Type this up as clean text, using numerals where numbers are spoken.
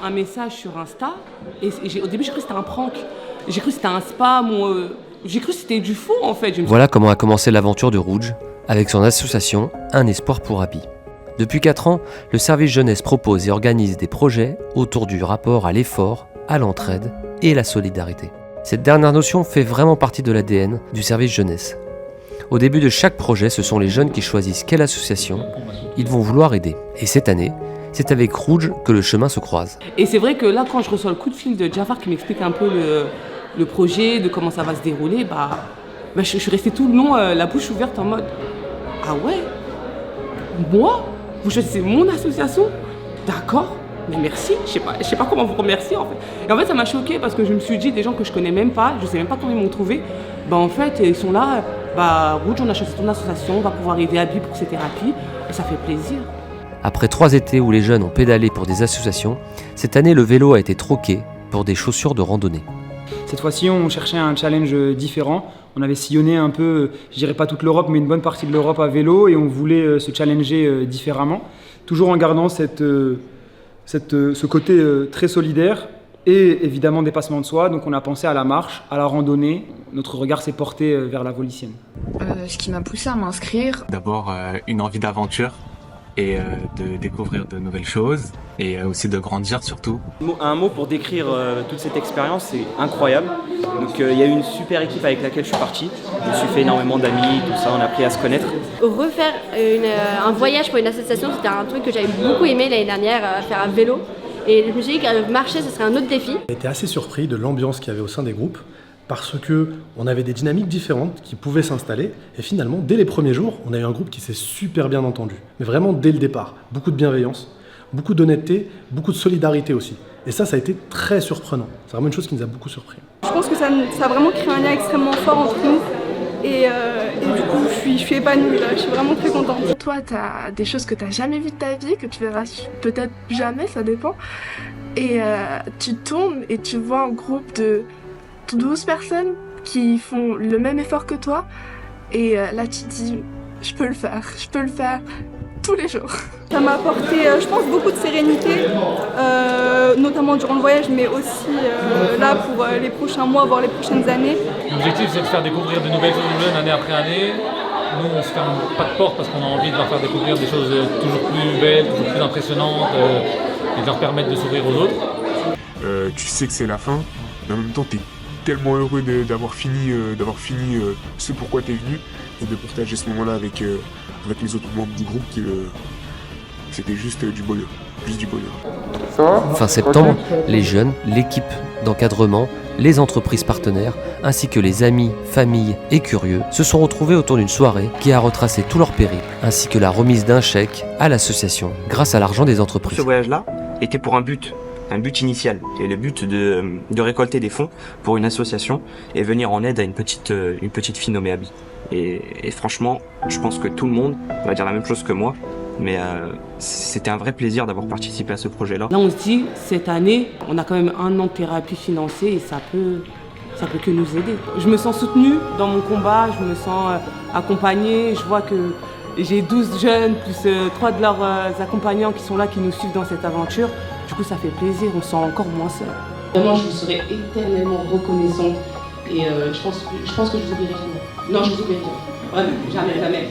un message sur Insta et au début j'ai cru que c'était un prank. J'ai cru que c'était un spam ou j'ai cru que c'était du faux en fait. Voilà comment a commencé l'aventure de Rouge avec son association Un Espoir pour Abby. Depuis 4 ans, le service jeunesse propose et organise des projets autour du rapport à l'effort, à l'entraide et la solidarité. Cette dernière notion fait vraiment partie de l'ADN du service jeunesse. Au début de chaque projet, ce sont les jeunes qui choisissent quelle association ils vont vouloir aider. Et cette année, c'est avec Rouge que le chemin se croise. Et c'est vrai que là, quand je reçois le coup de fil de Jafar qui m'explique un peu le projet, de comment ça va se dérouler, je suis restée tout le long la bouche ouverte en mode « Ah ouais? Moi? Vous choisissez mon association? D'accord, mais merci, je sais pas comment vous remercier en fait. » Et en fait ça m'a choquée parce que je me suis dit des gens que je connais même pas, je sais même pas comment ils m'ont trouvé, en fait ils sont là, Rouge on a choisi ton association, on va pouvoir aider Abby pour ses thérapies et ça fait plaisir. Après 3 étés où les jeunes ont pédalé pour des associations, cette année le vélo a été troqué pour des chaussures de randonnée. Cette fois-ci, on cherchait un challenge différent. On avait sillonné un peu, je dirais pas toute l'Europe, mais une bonne partie de l'Europe à vélo et on voulait se challenger différemment, toujours en gardant ce côté très solidaire et évidemment dépassement de soi. Donc on a pensé à la marche, à la randonnée. Notre regard s'est porté vers la Vaulyssienne. Ce qui m'a poussé à m'inscrire. D'abord, une envie d'aventure et de découvrir de nouvelles choses et aussi de grandir surtout. Un mot pour décrire toute cette expérience, c'est incroyable. Donc il y a eu une super équipe avec laquelle je suis parti. Je me suis fait énormément d'amis, tout ça, on a appris à se connaître. Refaire un voyage pour une association, c'était un truc que j'avais beaucoup aimé l'année dernière, faire à vélo. Et je me suis dit que marcher, ce serait un autre défi. J'ai été assez surpris de l'ambiance qu'il y avait au sein des groupes, parce qu'on avait des dynamiques différentes qui pouvaient s'installer. Et finalement, dès les premiers jours, on a eu un groupe qui s'est super bien entendu. Mais vraiment dès le départ. Beaucoup de bienveillance, beaucoup d'honnêteté, beaucoup de solidarité aussi. Et ça a été très surprenant. C'est vraiment une chose qui nous a beaucoup surpris. Je pense que ça a vraiment créé un lien extrêmement fort entre nous. Et du coup, je suis épanouie là, je suis vraiment très contente. Toi, tu as des choses que tu n'as jamais vues de ta vie, que tu verras peut-être jamais, ça dépend. Et tu tournes et tu vois un groupe de 12 personnes qui font le même effort que toi. Et là, tu te dis, je peux le faire tous les jours. Ça m'a apporté, je pense, beaucoup de sérénité, notamment durant le voyage, mais aussi là pour les prochains mois, voire les prochaines années. L'objectif, c'est de faire découvrir de nouvelles choses aux jeunes année après année. Nous, on se ferme pas de porte parce qu'on a envie de leur faire découvrir des choses toujours plus belles, toujours plus impressionnantes et de leur permettre de s'ouvrir aux autres. Tu sais que c'est la fin, mais en même temps, t'es tellement heureux d'avoir fini ce pourquoi t'es venu et de partager ce moment-là avec les autres membres du groupe c'était juste du bonheur, Fin septembre, les jeunes, l'équipe d'encadrement, les entreprises partenaires, ainsi que les amis, familles et curieux se sont retrouvés autour d'une soirée qui a retracé tout leur périple, ainsi que la remise d'un chèque à l'association grâce à l'argent des entreprises. Ce voyage-là était pour un but initial, et le but de récolter des fonds pour une association et venir en aide à une petite fille nommée Abby. Et franchement, je pense que tout le monde va dire la même chose que moi, mais c'était un vrai plaisir d'avoir participé à ce projet-là. Là on se dit, cette année, on a quand même 1 an de thérapie financée et ça peut que nous aider. Je me sens soutenue dans mon combat, je me sens accompagnée, je vois que j'ai 12 jeunes plus 3 de leurs accompagnants qui sont là, qui nous suivent dans cette aventure. Du coup ça fait plaisir, on se sent encore moins seul. Vraiment je vous serai éternellement reconnaissante et je pense que je vous oublierai jamais. Non, je vous oublierai jamais. Vraiment, jamais.